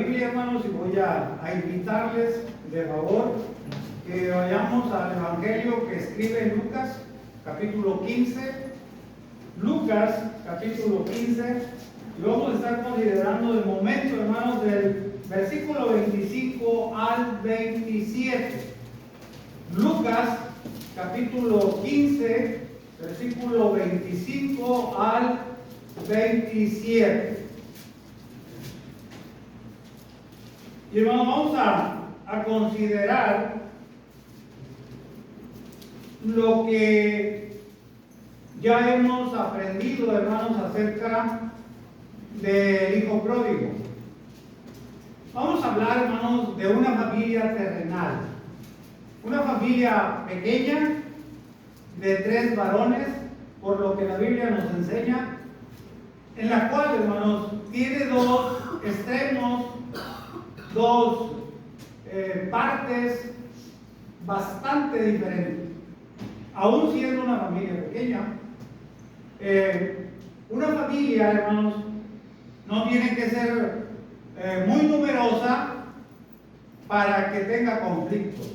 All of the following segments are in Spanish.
Biblia, hermanos, y voy a invitarles de favor que vayamos al Evangelio que escribe Lucas, capítulo 15. Lucas, capítulo 15, y vamos a estar considerando de momento, hermanos, del versículo 25 al 27. Lucas, capítulo 15, versículo 25 al 27. Y hermanos, vamos a considerar lo que ya hemos aprendido, hermanos, acerca del hijo pródigo. Vamos a hablar, hermanos, de una familia terrenal, una familia pequeña de 3 varones, por lo que la Biblia nos enseña, en la cual, hermanos, tiene 2 extremos, 2 partes bastante diferentes, aún siendo una familia pequeña. Una familia, hermanos, no tiene que ser muy numerosa para que tenga conflictos.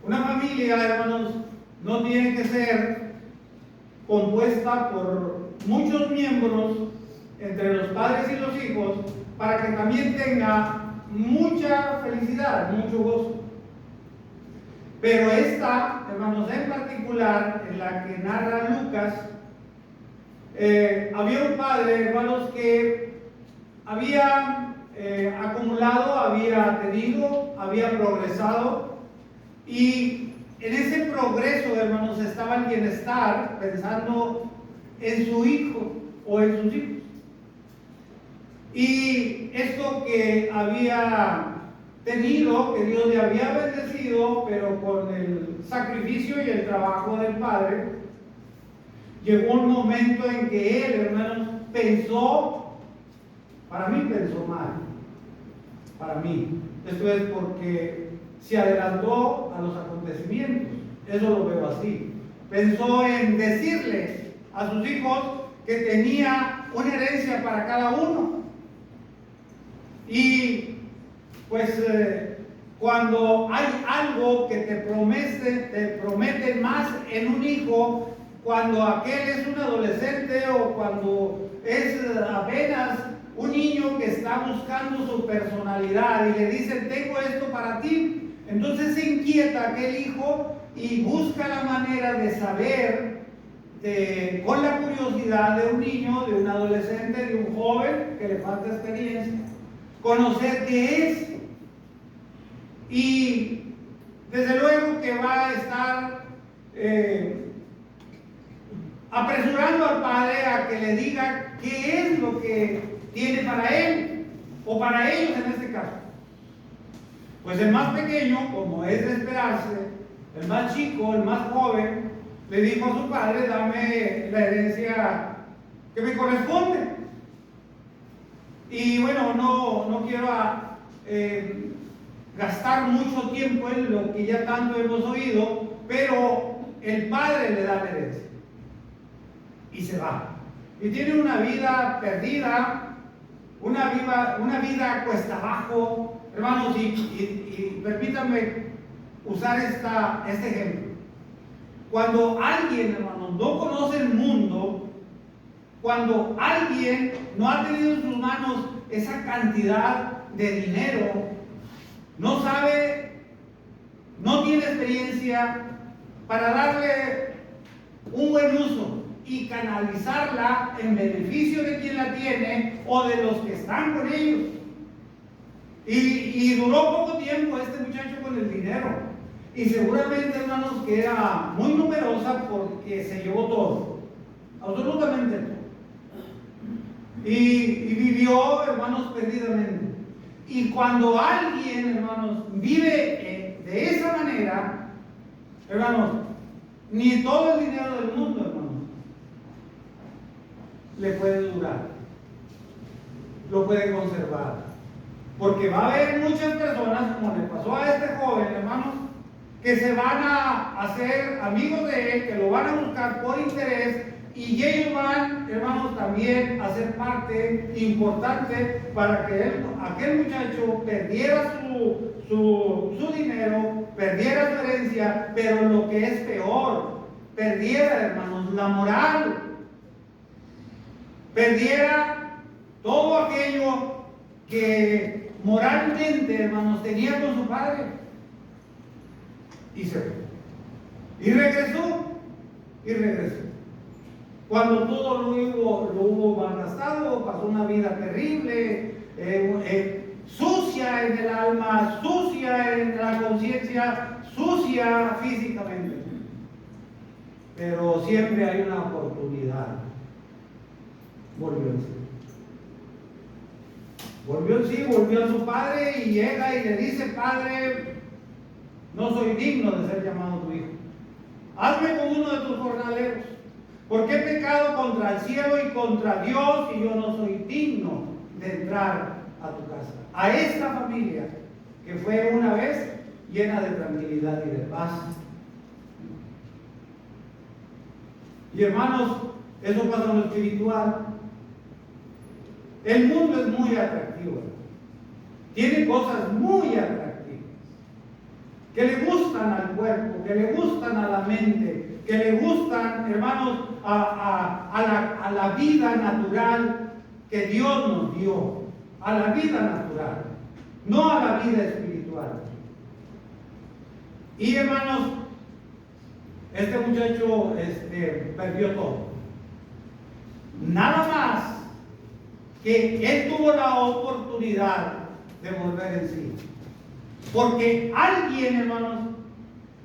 Una familia, hermanos, no tiene que ser compuesta por muchos miembros entre los padres y los hijos para que también tenga mucha felicidad, mucho gozo. Pero esta, hermanos, en particular, en la que narra Lucas, había un padre, hermanos, que había acumulado, había tenido, había progresado, y en ese progreso, hermanos, estaba el bienestar, pensando en su hijo o en sus hijos. Y esto que había tenido, que Dios le había bendecido, pero con el sacrificio y el trabajo del padre, llegó un momento en que él, hermanos, pensó, para mí pensó mal, para mí. Esto es porque se adelantó a los acontecimientos, eso lo veo así. Pensó en decirles a sus hijos que tenía una herencia para cada uno. Y pues cuando hay algo que te promete más en un hijo, cuando aquel es un adolescente o cuando es apenas un niño que está buscando su personalidad y le dicen, tengo esto para ti, entonces se inquieta aquel hijo y busca la manera de saber, con la curiosidad de un niño, de un adolescente, de un joven que le falta experiencia, conocer qué es. Y desde luego que va a estar apresurando al padre a que le diga qué es lo que tiene para él o para ellos en este caso. Pues el más pequeño, como es de esperarse, el más chico, el más joven, le dijo a su padre, dame la herencia que me corresponde. Y bueno, no quiero gastar mucho tiempo en lo que ya tanto hemos oído, pero el padre le da la herencia y se va. Y tiene una vida perdida, una vida cuesta abajo, hermanos, y permítanme usar este ejemplo. Cuando alguien, hermanos, no conoce el mundo, cuando alguien no ha tenido en sus manos esa cantidad de dinero, no sabe, no tiene experiencia para darle un buen uso y canalizarla en beneficio de quien la tiene o de los que están con ellos. Y duró poco tiempo este muchacho con el dinero. Y seguramente, hermanos, que era muy numerosa porque se llevó todo, absolutamente todo. Y vivió, hermanos, perdidamente. Y cuando alguien, hermanos, vive de esa manera, hermanos, ni todo el dinero del mundo, hermanos, le puede durar, lo puede conservar. Porque va a haber muchas personas, como le pasó a este joven, hermanos, que se van a hacer amigos de él, que lo van a buscar por interés, Y ellos van, hermanos, también a ser parte importante para que aquel muchacho perdiera su dinero, perdiera su herencia, pero lo que es peor, perdiera, hermanos, la moral, perdiera todo aquello que moralmente, hermanos, tenía con su padre. Y se fue. Y regresó. Cuando todo lo hubo malgastado, pasó una vida terrible, sucia en el alma, sucia en la conciencia, sucia físicamente. Pero siempre hay una oportunidad. Volvió a su padre y llega y le dice: Padre, no soy digno de ser llamado tu hijo. Hazme como uno de tus jornaleros, porque he pecado contra el cielo y contra Dios, y yo no soy digno de entrar a tu casa. A esta familia que fue una vez llena de tranquilidad y de paz. Y hermanos, eso pasa en lo espiritual. El mundo es muy atractivo, tiene cosas muy atractivas que le gustan al cuerpo, que le gustan a la mente, que le gustan, hermanos, a la vida natural que Dios nos dio, a la vida natural, no a la vida espiritual. Y hermanos, este muchacho perdió todo. Nada más que él tuvo la oportunidad de volver en sí. Porque alguien, hermanos,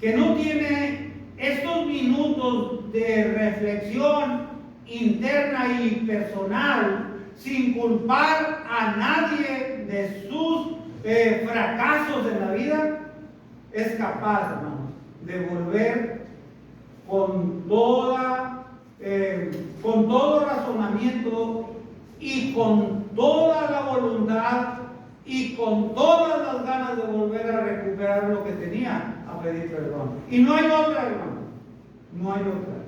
que no tiene estos minutos de reflexión interna y personal, sin culpar a nadie de sus fracasos en la vida, es capaz, hermanos, de volver con todo razonamiento y con toda la voluntad y con todas las ganas de volver a recuperar lo que tenía, a pedir perdón. Y no hay otra, hermano, no hay otra.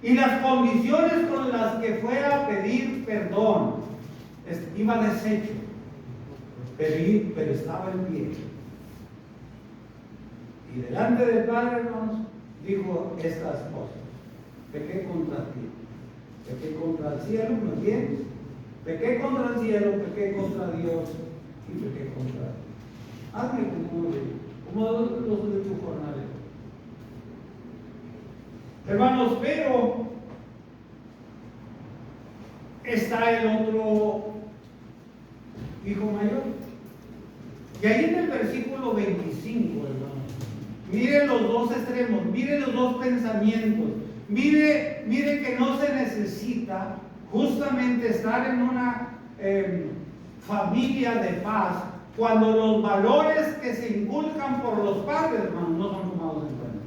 Y las condiciones con las que fuera a pedir perdón, iba deshecho, pero estaba en pie. Y delante del Padre, hermanos, dijo estas cosas: pequé contra ti, pequé contra el cielo, ¿me entiendes? Pequé contra el cielo, pequé contra Dios y pequé contra ti. Hazme como los de tu jornalero. Hermanos, pero está el otro hijo mayor. Y ahí en el versículo 25, hermanos, miren los dos extremos, miren los dos pensamientos. Mire que no se necesita justamente estar en una familia de paz cuando los valores que se inculcan por los padres, hermanos, no son tomados en cuenta.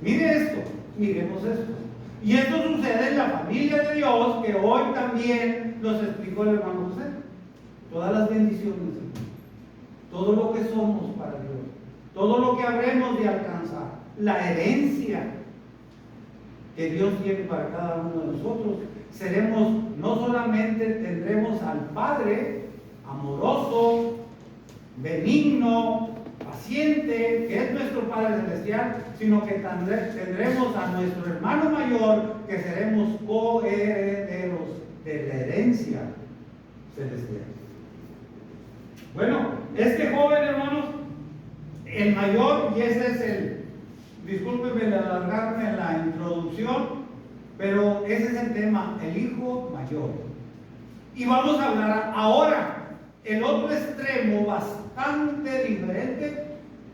Mire esto, miremos esto. Y esto sucede en la familia de Dios, que hoy también nos explicó el hermano José. Todas las bendiciones, todo lo que somos para Dios, todo lo que habremos de alcanzar, la herencia que Dios tiene para cada uno de nosotros, no solamente tendremos al Padre amoroso, benigno, paciente, que es nuestro Padre Celestial, sino que tendremos a nuestro hermano mayor, que seremos coherederos de la herencia celestial. Bueno, este joven, hermanos, el mayor, y ese es discúlpenme el alargarme en la introducción, pero ese es el tema, el hijo mayor. Y vamos a hablar ahora el otro extremo bastante diferente,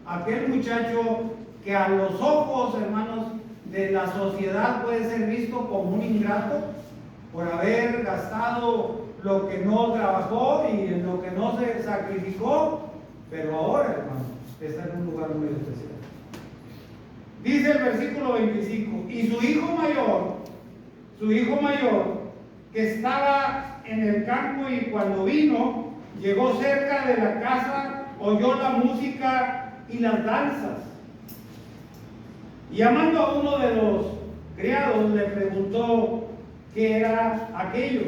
aquel muchacho que a los ojos, hermanos, de la sociedad puede ser visto como un ingrato por haber gastado lo que no trabajó y en lo que no se sacrificó, pero ahora, hermanos, está en un lugar muy especial. Dice el versículo 25: y su hijo mayor, que estaba en el campo, y cuando vino, llegó cerca de la casa, oyó la música y las danzas. Y llamando a uno de los criados le preguntó qué era aquello.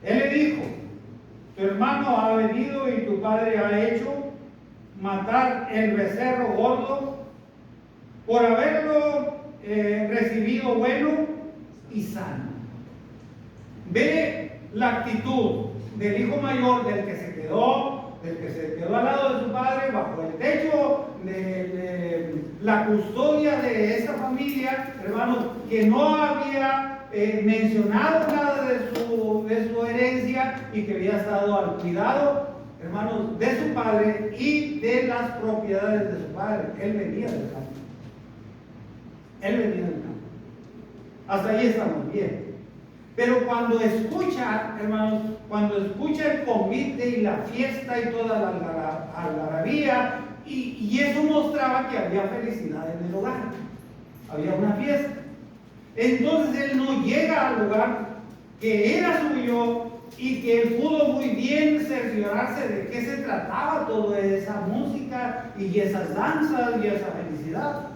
Él le dijo: tu hermano ha venido y tu padre ha hecho matar el becerro gordo por haberlo recibido bueno y sano. Ve la actitud del hijo mayor, del que se quedó al lado de su padre, bajo el techo de la custodia de esa familia, hermanos, que no había mencionado nada de su herencia y que había estado al cuidado, hermanos, de su padre y de las propiedades de su padre. Él venía del campo. Hasta ahí estamos bien. Pero cuando escucha, hermanos, cuando escucha el convite y la fiesta y toda la algarabía, y eso mostraba que había felicidad en el hogar, había una fiesta. Entonces él no llega al lugar que era suyo y que él pudo muy bien cerciorarse de qué se trataba toda esa música y esas danzas y esa felicidad,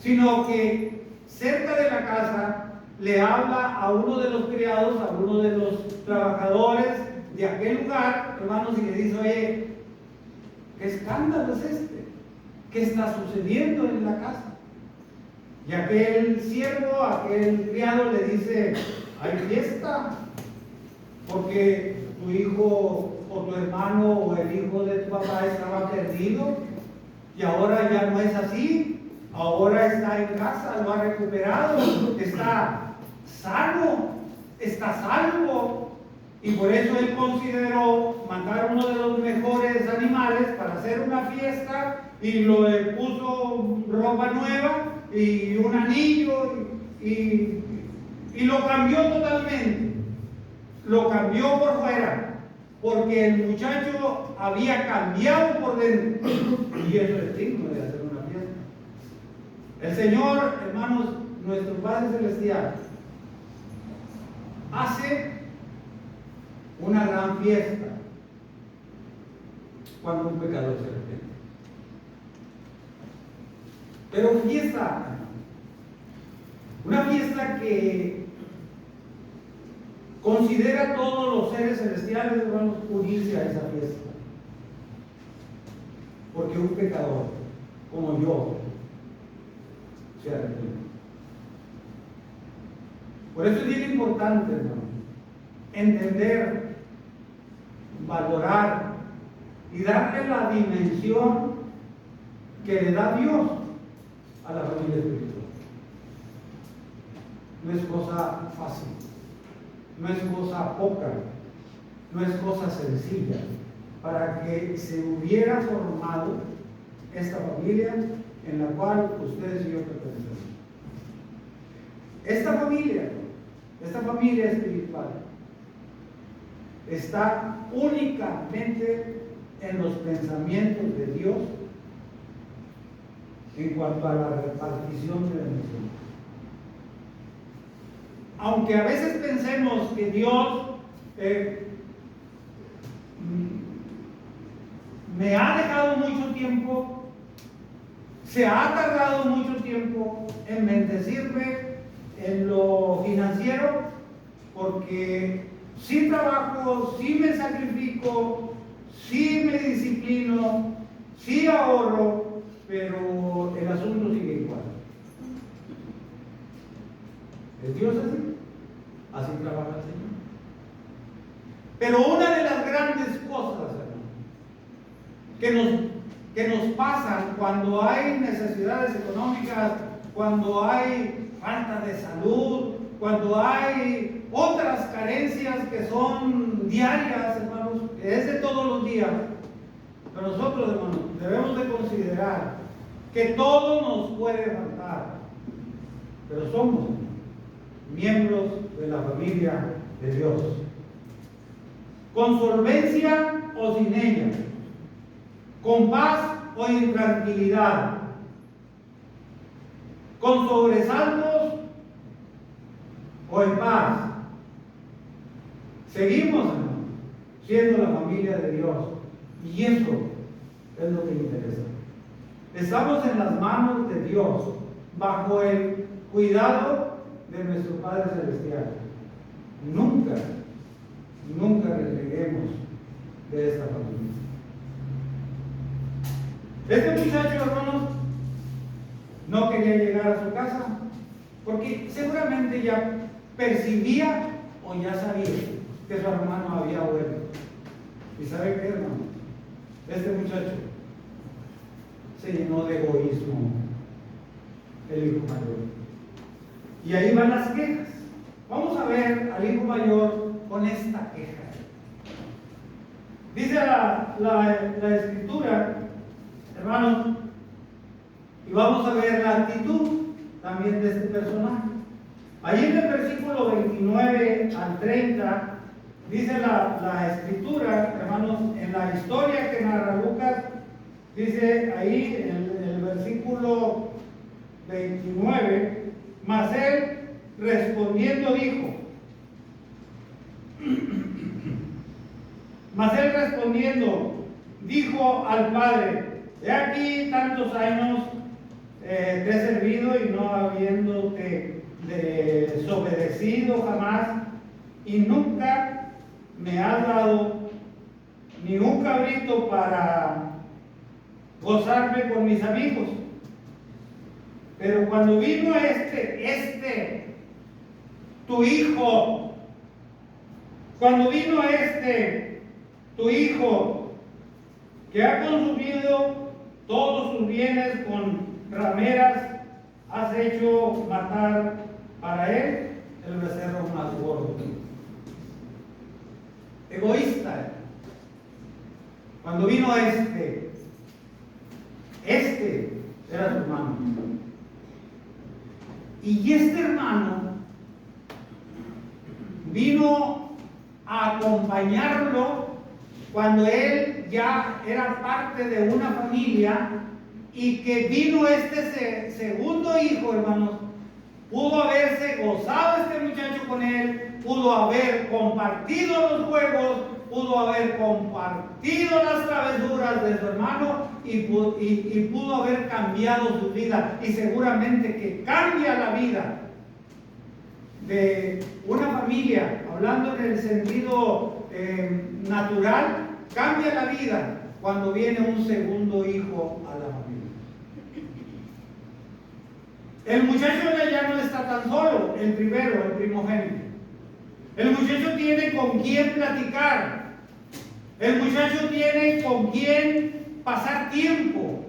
sino que cerca de la casa le habla a uno de los criados, a uno de los trabajadores de aquel lugar, hermanos, y le dice: oye, ¿qué escándalo es este? ¿Qué está sucediendo en la casa? Y aquel siervo, aquel criado le dice: hay fiesta, porque tu hijo o tu hermano o el hijo de tu papá estaba perdido y ahora ya no es así. Ahora está en casa, lo ha recuperado, está sano, está salvo. Y por eso él consideró mandar uno de los mejores animales para hacer una fiesta, y lo puso ropa nueva y un anillo y lo cambió totalmente. Lo cambió por fuera, porque el muchacho había cambiado por dentro. Y eso es digno de hacer una fiesta. El Señor, hermanos, nuestro Padre Celestial, hace una gran fiesta cuando un pecador se arrepiente. Pero fiesta, una fiesta que considera a todos los seres celestiales, hermanos, unirse a esa fiesta. Porque un pecador como yo se arrepiente. Por eso es bien importante, hermano, entender, valorar y darle la dimensión que le da Dios a la familia espiritual. No es cosa fácil, no es cosa poca, no es cosa sencilla para que se hubiera formado esta familia en la cual ustedes y yo pertenecemos. Esta familia espiritual está únicamente en los pensamientos de Dios en cuanto a la repartición de la bendición. Aunque a veces pensemos que Dios me ha dejado mucho tiempo, se ha tardado mucho tiempo en bendecirme en lo financiero, porque sí trabajo, sí me sacrifico, sí me disciplino, sí ahorro, pero el asunto sigue igual. ¿Es Dios así? Así trabaja el Señor. Pero una de las grandes cosas, hermano, que nos pasan cuando hay necesidades económicas, cuando hay falta de salud, cuando hay otras carencias que son diarias, hermanos, que es de todos los días. Pero nosotros, hermanos, debemos de considerar que todo nos puede faltar, pero somos miembros de la familia de Dios. Con solvencia o sin ella, con paz o intranquilidad, con sobresaltos o en paz. Seguimos, hermano, siendo la familia de Dios, y eso es lo que interesa. Estamos en las manos de Dios, bajo el cuidado de nuestro Padre Celestial. Nunca, nunca reneguemos de esta familia. Este muchacho, hermanos, no quería llegar a su casa porque seguramente ya percibía o ya sabía que su hermano había vuelto. ¿Y sabe qué, hermano? Este muchacho se llenó de egoísmo, el hijo mayor. Y ahí van las quejas. Vamos a ver al hijo mayor con esta queja. Dice la escritura, hermanos, y vamos a ver la actitud también de este personaje. Allí en el versículo 29 al 30, dice la escritura, hermanos, en la historia que narra Lucas, dice ahí en el versículo 29, mas él respondiendo dijo, dijo al padre, he aquí tantos años te he servido y no habiéndote desobedecido jamás, y nunca me has dado ni un cabrito para gozarme con mis amigos. Pero cuando vino tu hijo, tu hijo, que ha consumido todos sus bienes con rameras, has hecho matar para él el becerro más gordo. Egoísta. Cuando vino este era su hermano. Y este hermano vino a acompañarlo cuando él ya era parte de una familia, y que vino este segundo hijo, hermanos. Pudo haberse gozado este muchacho con él, pudo haber compartido los juegos, pudo haber compartido las travesuras de su hermano y pudo haber cambiado su vida. Y seguramente que cambia la vida de una familia, hablando en el sentido natural, cambia la vida cuando viene un segundo hijo a la familia. El muchacho ya no está tan solo, el primogénito. El muchacho tiene con quién platicar. El muchacho tiene con quién pasar tiempo.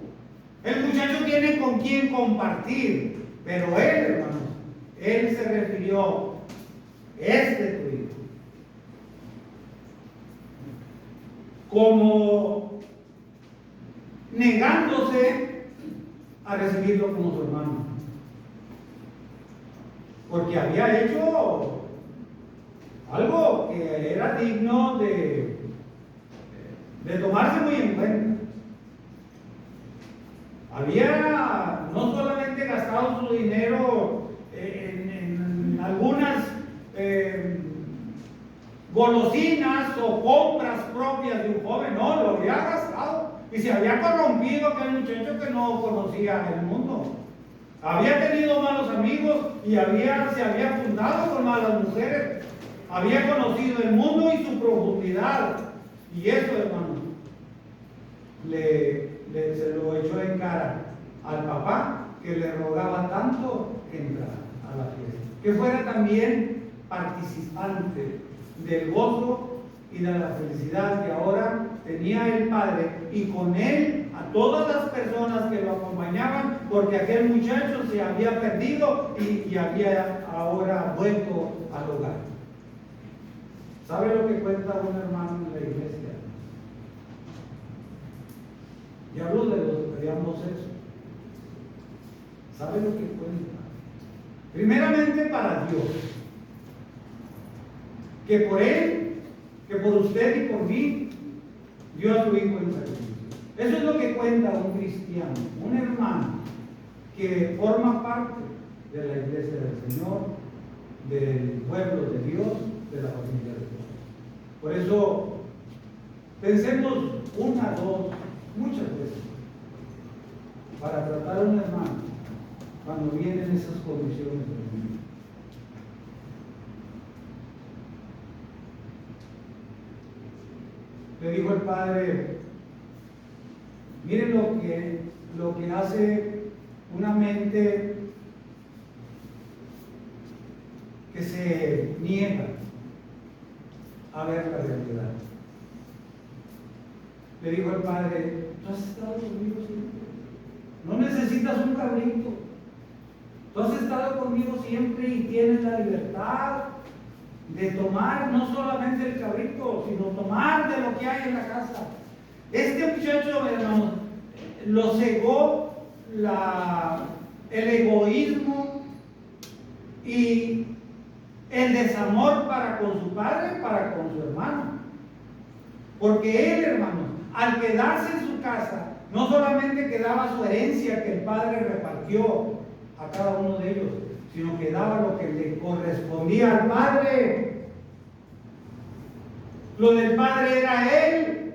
El muchacho tiene con quién compartir. Pero él, hermanos, él se refirió, tu hijo, como negándose a recibirlo como su hermano. Porque había hecho algo que era digno de tomarse muy en cuenta. Había no solamente gastado su dinero en algunas golosinas o compras propias de un joven, no, lo había gastado. Y se había corrompido aquel muchacho que no conocía el mundo. Había tenido malos amigos y se había juntado con malas mujeres. Había conocido el mundo y su profundidad. Y eso, hermano, se lo echó en cara al papá, que le rogaba tanto entrar a la fiesta. Que fuera también participante del gozo y de la felicidad que ahora tenía el padre, y con él a todas las personas que lo acompañaban, porque aquel muchacho se había perdido y había ahora vuelto al hogar. ¿Sabe lo que cuenta un hermano en la iglesia? Y hablo de ambos sexos. ¿Sabe lo que cuenta? Primeramente para Dios, que por él, que por usted y por mí, dio a su hijo en sacrificio. Eso es lo que cuenta un cristiano, un hermano que forma parte de la iglesia del Señor, del pueblo de Dios, de la familia de Dios. Por eso, pensemos una, dos, muchas veces, para tratar a un hermano cuando vienen esas condiciones del mundo. Le dijo el padre, miren lo que hace una mente que se niega a ver la realidad. Le dijo el padre, tú has estado conmigo siempre, no necesitas un cabrito, tú has estado conmigo siempre y tienes la libertad de tomar no solamente el cabrito, sino tomar de lo que hay en la casa. Este muchacho, hermanos, lo cegó el egoísmo y el desamor para con su padre, para con su hermano. Porque él, hermanos, al quedarse en su casa, no solamente quedaba su herencia que el padre repartió a cada uno de ellos, sino que daba lo que le correspondía al padre. Lo del padre era él.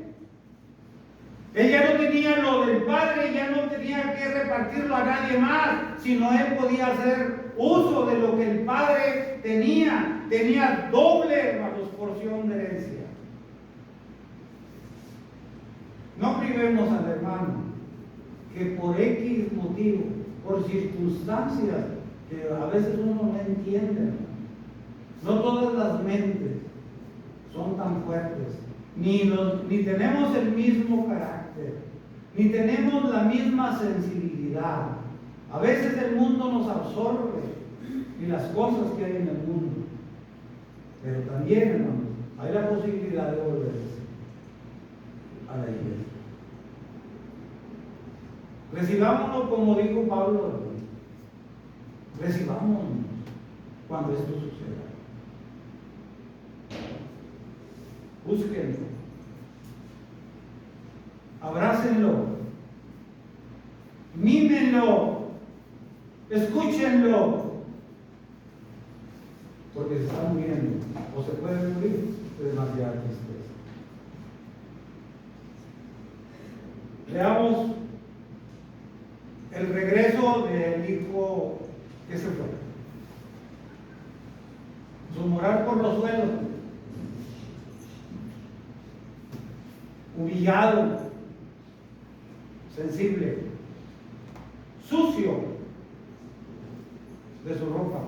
Él ya no tenía lo del padre, ya no tenía que repartirlo a nadie más, sino él podía hacer uso de lo que el padre tenía. Tenía doble, hermanos, porción de herencia. No privemos al hermano que por X motivo, por circunstancias que a veces uno no entiende, no todas las mentes son tan fuertes, ni tenemos el mismo carácter, ni tenemos la misma sensibilidad. A veces el mundo nos absorbe y las cosas que hay en el mundo, pero también, hermanos, hay la posibilidad de volverse a la iglesia. Recibámonos como dijo Pablo, recibámonos cuando esto suceda. Búsquenlo, abrácenlo, mímenlo, escúchenlo, porque se está muriendo o se puede morir de demasiada tristeza. Leamos el regreso del hijo que se fue. Su morar por los suelos, humillado, sensible, sucio de su ropa,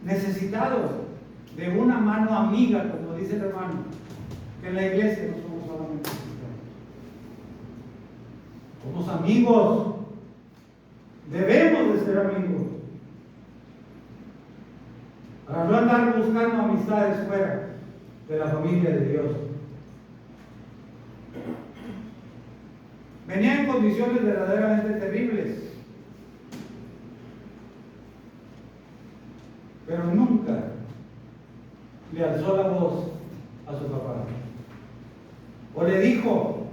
necesitado de una mano amiga, como dice el hermano, que en la iglesia no somos solamente cristianos, somos amigos, debemos de ser amigos, para no andar buscando amistades fuera de la familia de Dios. Venía en condiciones verdaderamente terribles, pero nunca le alzó la voz a su papá o le dijo: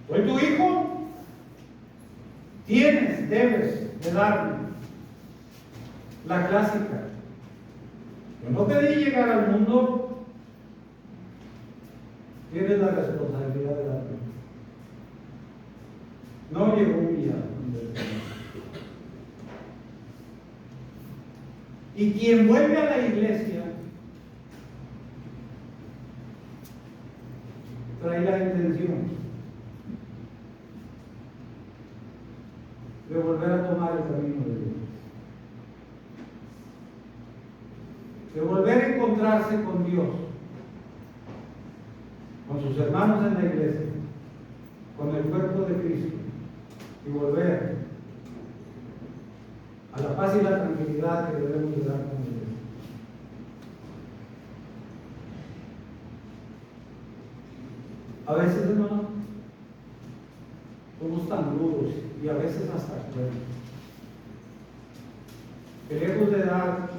soy tu hijo, debes de darme. La clásica: yo no pedí llegar al mundo, tienes la responsabilidad de darme. No llegó humillado. Y quien vuelve a la iglesia trae la intención de volver a tomar el camino de Dios, de volver a encontrarse con Dios, con sus hermanos en la iglesia, con el cuerpo de Cristo, y volver a la paz y la tranquilidad que debemos de dar con Dios. A veces, hermano, somos tan duros y a veces hasta crueles, que lejos de dar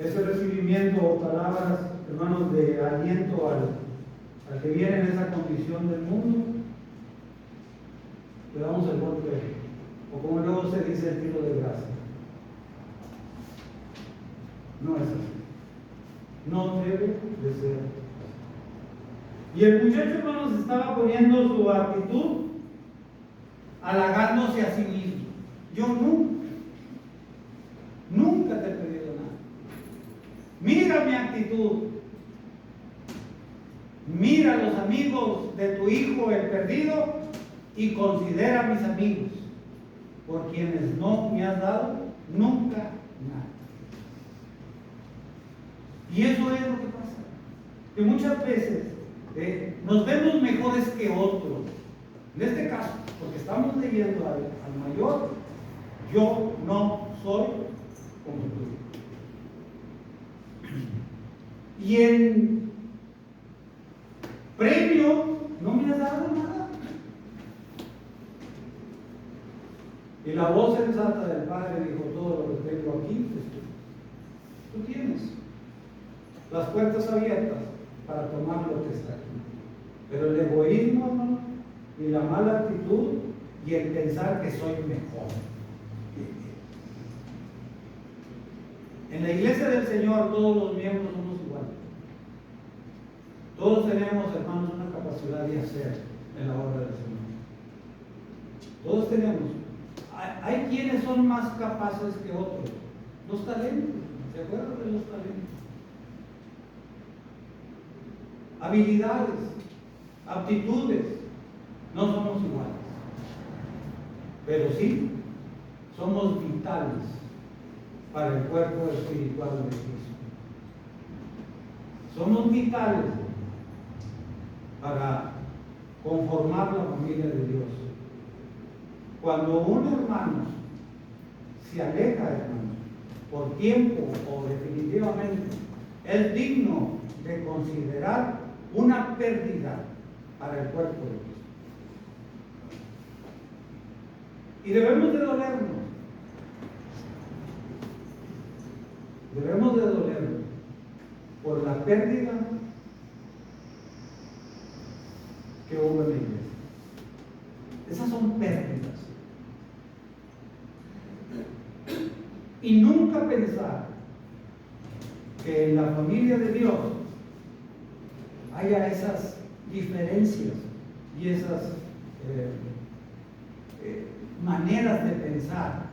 ese recibimiento o palabras, hermanos, de aliento al que viene en esa condición del mundo, le damos el golpe, o como luego se dice, el tiro de gracia. No es así. No debe de ser así. Y el muchacho, hermanos, estaba poniendo su actitud halagándose a sí mismo. Yo nunca te he pedido nada. Mira mi actitud. Mira los amigos de tu hijo el perdido y considera a mis amigos, por quienes no me has dado nunca nada. Y eso es lo que pasa, que muchas veces nos vemos mejores que otros. En este caso, porque estamos leyendo al mayor, yo no soy como tú. Y en premio no me has dado nada. Y la voz sensata del Padre dijo: todo lo que tengo aquí, tú tienes las puertas abiertas para tomar lo que está aquí. Pero el egoísmo, hermano, y la mala actitud y el pensar que soy mejor. En la iglesia del Señor todos los miembros somos iguales. Todos tenemos, hermanos, una capacidad de hacer en la obra del Señor. Todos tenemos. Hay quienes son más capaces que otros. Los talentos. ¿Se acuerdan de los talentos? Habilidades, aptitudes. No somos iguales. Pero sí somos vitales para el cuerpo espiritual de Cristo. Somos vitales para conformar la familia de Dios. Cuando un hermano se aleja, hermano, por tiempo o definitivamente, es digno de considerar una pérdida para el cuerpo de Cristo. Y debemos de dolernos. Debemos de dolernos por la pérdida que hubo en la iglesia. Esas son pérdidas. Y nunca pensar que en la familia de Dios haya esas diferencias y esas maneras de pensar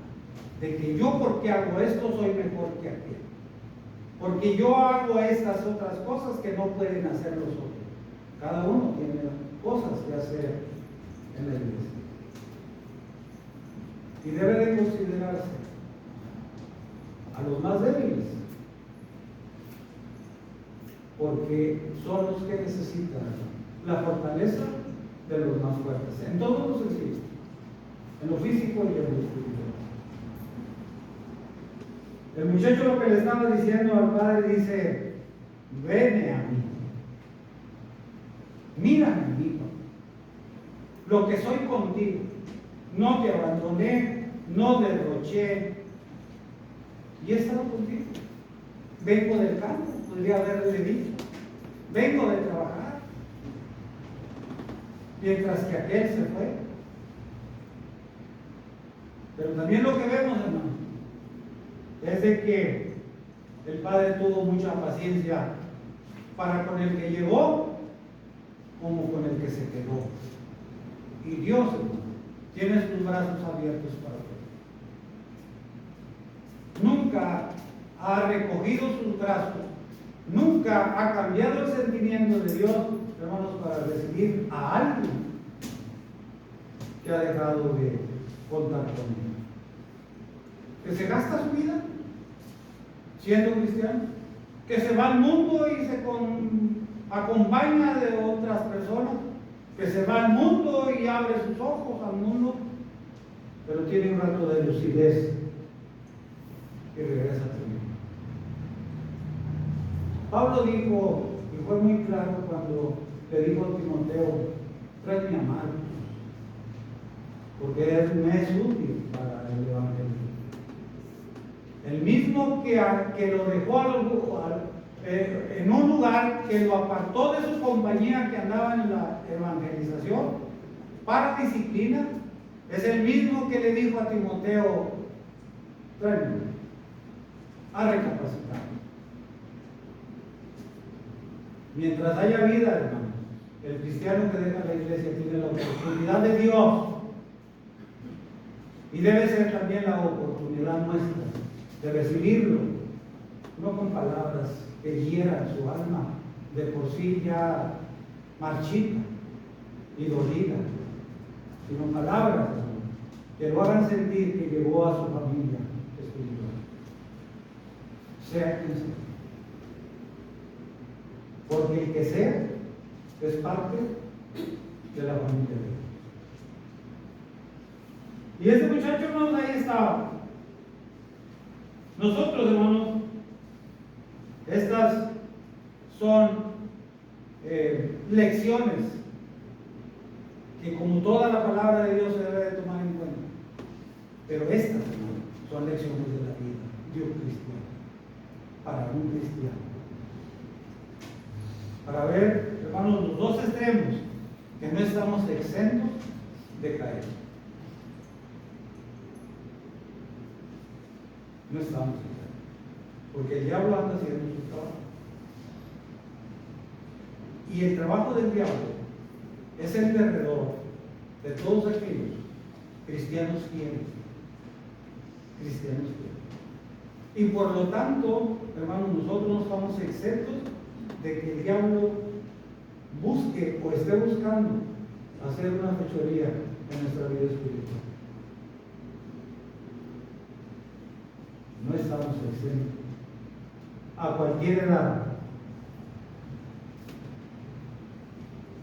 de que yo, porque hago esto, soy mejor que aquel, porque yo hago estas otras cosas que no pueden hacer los otros. Cada uno tiene cosas que hacer en la iglesia y debe de considerarse a los más débiles, porque son los que necesitan la fortaleza de los más fuertes, en todos los sentidos, en lo físico y en lo espiritual. El muchacho lo que le estaba diciendo al padre dice: vene a mí, mírame a mí, lo que soy contigo, no te abandoné, no derroché, y he estado contigo. Vengo del campo, podría haberle dicho, vengo de trabajar, mientras que aquel se fue. Pero también lo que vemos, hermano, es de que el padre tuvo mucha paciencia para con el que llegó como con el que se quedó. Y Dios, hermano, tiene sus brazos abiertos para todos. Nunca ha recogido sus brazos, nunca ha cambiado el sentimiento de Dios, hermanos, para recibir a alguien que ha dejado de contar con él. Que se gasta su vida siendo cristiano, que se va al mundo y se acompaña de otras personas, que se va al mundo y abre sus ojos al mundo, pero tiene un rato de lucidez y regresa a Dios. Pablo dijo, y fue muy claro cuando le dijo a Timoteo: tráeme a Marcos, porque me es útil para el evangelio. El mismo que lo dejó en un lugar, que lo apartó de su compañía que andaba en la evangelización para disciplina, es el mismo que le dijo a Timoteo: tráeme a recapacitar. Mientras haya vida, hermanos, el cristiano que deja la iglesia tiene la oportunidad de Dios Y debe ser también la oportunidad nuestra de recibirlo, no con palabras que hieran su alma, de por sí ya marchita y dolida, sino palabras que lo hagan sentir que llegó a su familia espiritual. Sea quien sea. Porque el que sea es parte de la familia de Dios. Y este muchacho, hermanos, ahí estaba. Nosotros, hermanos, estas son lecciones que, como toda la palabra de Dios, se debe de tomar en cuenta. Pero estas, hermanos, son lecciones de la vida de un cristiano, para un cristiano. Para ver, hermanos, los dos extremos, que no estamos exentos de caer. No estamos exentos, porque el diablo anda haciendo su trabajo. Y el trabajo del diablo es el derredor de todos aquellos cristianos fieles. Cristianos fieles. Y por lo tanto, hermanos, nosotros no estamos exentos de que el diablo busque o esté buscando hacer una fechoría en nuestra vida espiritual. No estamos exentos. A cualquier edad,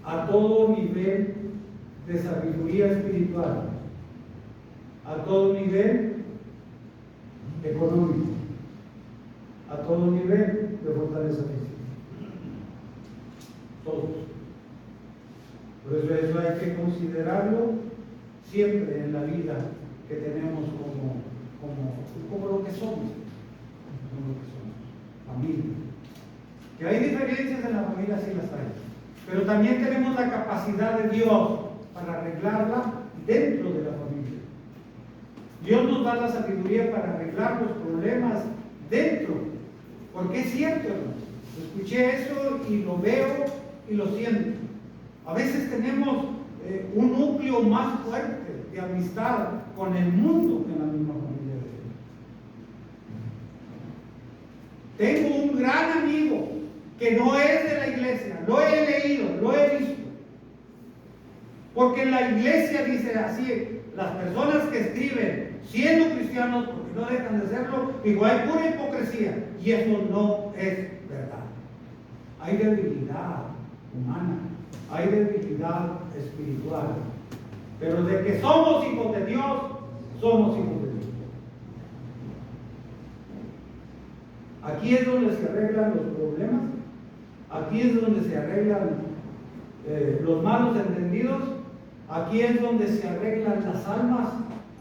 a todo nivel de sabiduría espiritual, a todo nivel económico, a todo nivel de fortaleza física. Todos. Por eso hay que considerarlo siempre en la vida que tenemos como lo que somos. Como lo que somos. Familia. Que hay diferencias en la familia, sí las hay. Pero también tenemos la capacidad de Dios para arreglarla dentro de la familia. Dios nos da la sabiduría para arreglar los problemas dentro. Porque es cierto, hermanos. Escuché eso y lo veo y lo siento. A veces tenemos un núcleo más fuerte de amistad con el mundo que en la misma familia de Dios. Tengo un gran amigo que no es de la iglesia, lo he leído, lo he visto. Porque en la iglesia dice así, las personas que escriben siendo cristianos, porque no dejan de serlo, digo, hay pura hipocresía, y eso no es verdad. Hay debilidad humana, hay debilidad espiritual, pero de que somos hijos de Dios, somos hijos de Dios. Aquí es donde se arreglan los problemas, aquí es donde se arreglan los malos entendidos, aquí es donde se arreglan las almas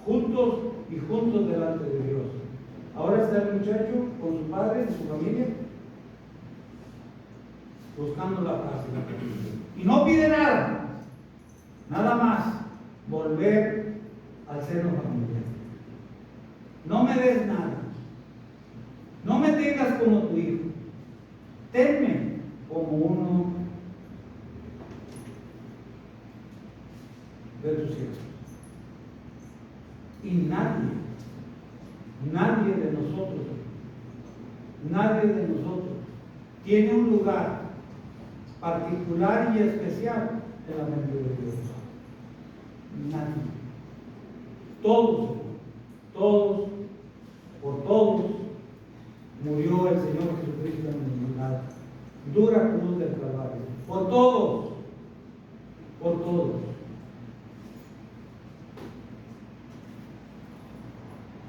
juntos y juntos delante de Dios. Ahora está el muchacho con su padre y su familia buscando la paz y la felicidad. Y no pide nada, nada más volver al seno familiar. No me des nada, no me tengas como tu hijo, tenme como uno de tus hijos. Y nadie de nosotros tiene un lugar particular y especial en la mente de Dios. Nadie. Todos, por todos, murió el Señor Jesucristo en la dura cruz del Calvario. Por todos.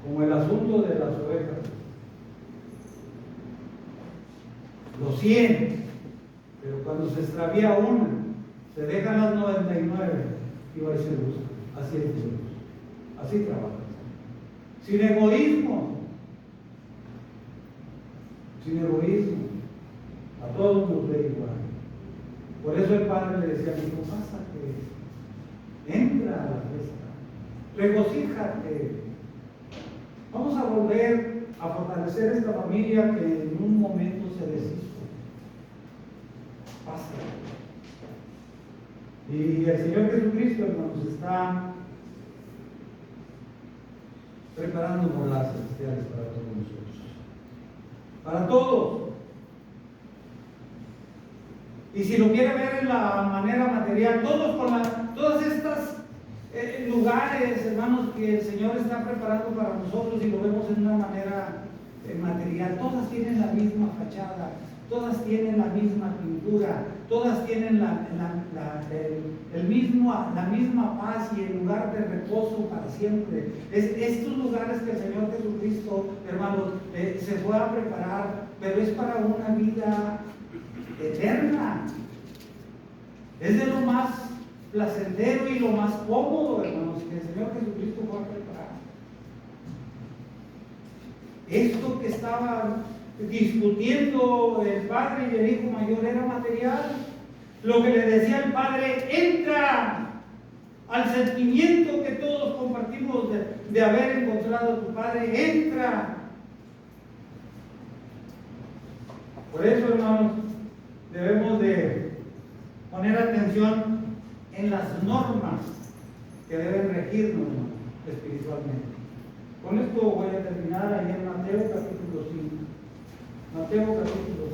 Como el asunto de las ovejas. Los 100, pero cuando se extravía una, se dejan las 99 y va y se busca. Así es Dios. Así trabaja. Sin egoísmo. A todos nos ve igual. Por eso el padre le decía: hijo, pásate, entra a la fiesta, regocíjate. Vamos a volver a fortalecer esta familia que en un momento se deshizo. Pasa. Y el Señor Jesucristo, hermanos, está preparando moradas celestiales para todos nosotros. Para todos. Y si lo quiere ver en la manera material, todas estas lugares, hermanos, que el Señor está preparando para nosotros, y lo vemos en una manera material, todas tienen la misma fachada, todas tienen la misma pintura, todas tienen la misma paz y el lugar de reposo para siempre. Estos lugares que el Señor Jesucristo, hermanos, se fue a preparar, pero es para una vida eterna. Es de lo más placentero y lo más cómodo, hermanos, que el Señor Jesucristo fue a preparar. Esto que estaba discutiendo el padre y el hijo mayor era material. Lo que le decía el padre: entra al sentimiento que todos compartimos de haber encontrado a tu padre, entra. Por eso, hermanos, debemos de poner atención en las normas que deben regirnos espiritualmente. Con esto voy a terminar ahí en Mateo capítulo 5. Mateo capítulo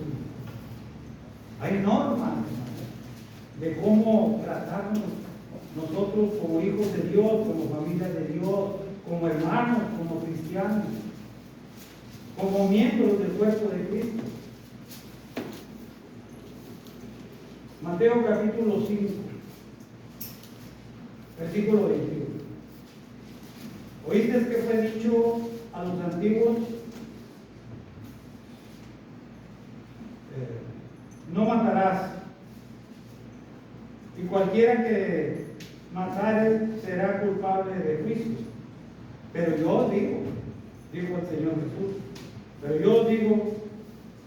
5. Hay normas de cómo tratarnos nosotros como hijos de Dios, como familia de Dios, como hermanos, como cristianos, como miembros del cuerpo de Cristo. Mateo capítulo 5, versículo 21. ¿Oíste que fue dicho a los antiguos? No matarás, y cualquiera que matare será culpable de juicio. Pero yo os digo, dijo el Señor Jesús, pero yo os digo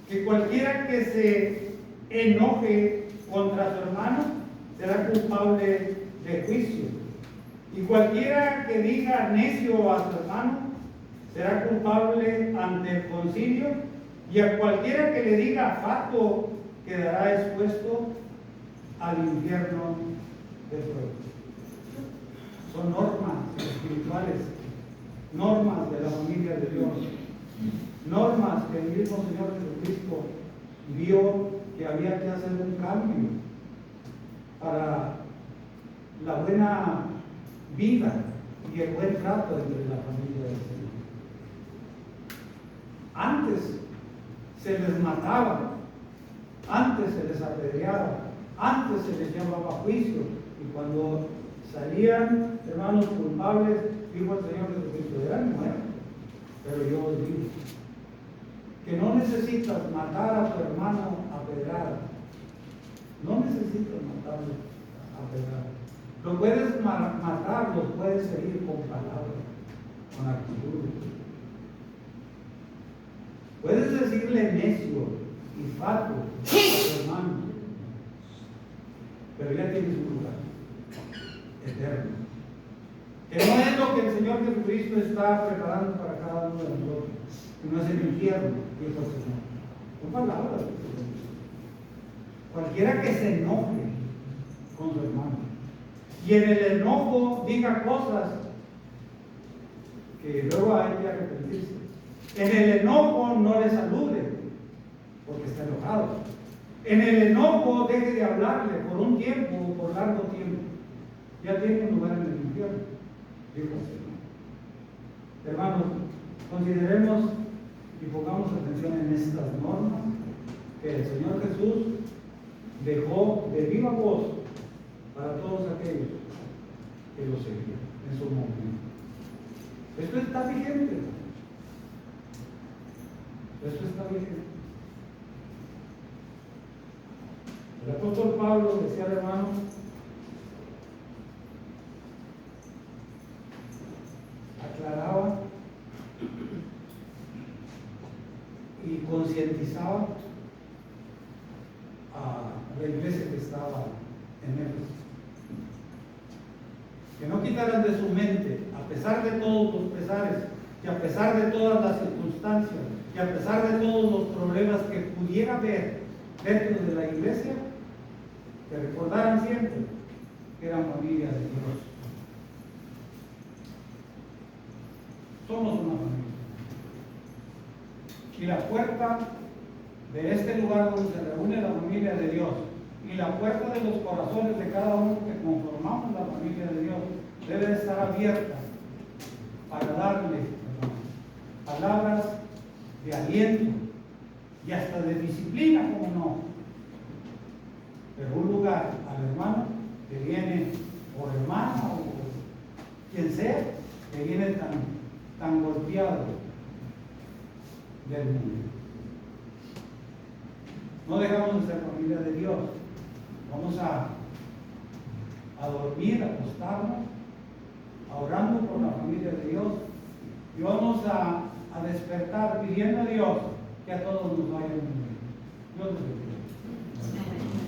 que cualquiera que se enoje contra su hermano será culpable de juicio. Y cualquiera que diga necio a su hermano será culpable ante el concilio, y a cualquiera que le diga fatuo quedará expuesto al infierno de fuego. Son normas espirituales, normas de la familia de Dios, normas que el mismo Señor Jesucristo vio que había que hacer un cambio para la buena vida y el buen trato entre la familia del Señor. Antes se les mataba, antes se les apedreaba, antes se les llevaba a juicio, y cuando salían, hermanos, culpables, dijo el Señor Jesucristo: eran muertos. Pero yo os digo que no necesitas matar a tu hermano a pedrada. No necesitas matarlo a pedrada. Lo puedes matar, lo puedes herir con palabras, con actitudes. Puedes decirle necio y fatuo a tu hermano, pero ya tienes un lugar eterno, que no es lo que el Señor Jesucristo está preparando para cada uno de nosotros, que no es el infierno, dijo el Señor. Son palabras del Señor. Cualquiera que se enoje con su hermano y en el enojo diga cosas que luego hay que arrepentirse, en el enojo no le salude porque está enojado, en el enojo deje de hablarle por un tiempo o por largo tiempo, ya tiene un lugar en el infierno, dijo el Señor. Hermanos, consideremos y pongamos atención en estas normas que el Señor Jesús dejó de viva voz para todos aquellos que lo seguían en su momento. Esto está vigente. Esto está vigente. El apóstol Pablo decía, hermano, aclaraba y concientizaba a la iglesia que estaba en Éfeso, que no quitaran de su mente, a pesar de todos los pesares, que a pesar de todas las circunstancias, que a pesar de todos los problemas que pudiera haber dentro de la iglesia, que recordaran siempre que eran familia de Dios. Somos una familia. Y la puerta de este lugar donde se reúne la familia de Dios y la puerta de los corazones de cada uno que conformamos la familia de Dios debe de estar abierta para darle, hermanos, palabras de aliento y hasta de disciplina, como no. Pero un lugar al hermano que viene, o hermana, o quien sea, que viene tan golpeado del mundo. No dejamos de ser familia de Dios. Vamos a dormir, a acostarnos, orando por la familia de Dios, y vamos a despertar pidiendo a Dios que a todos nos vaya muy bien. Dios les bendiga.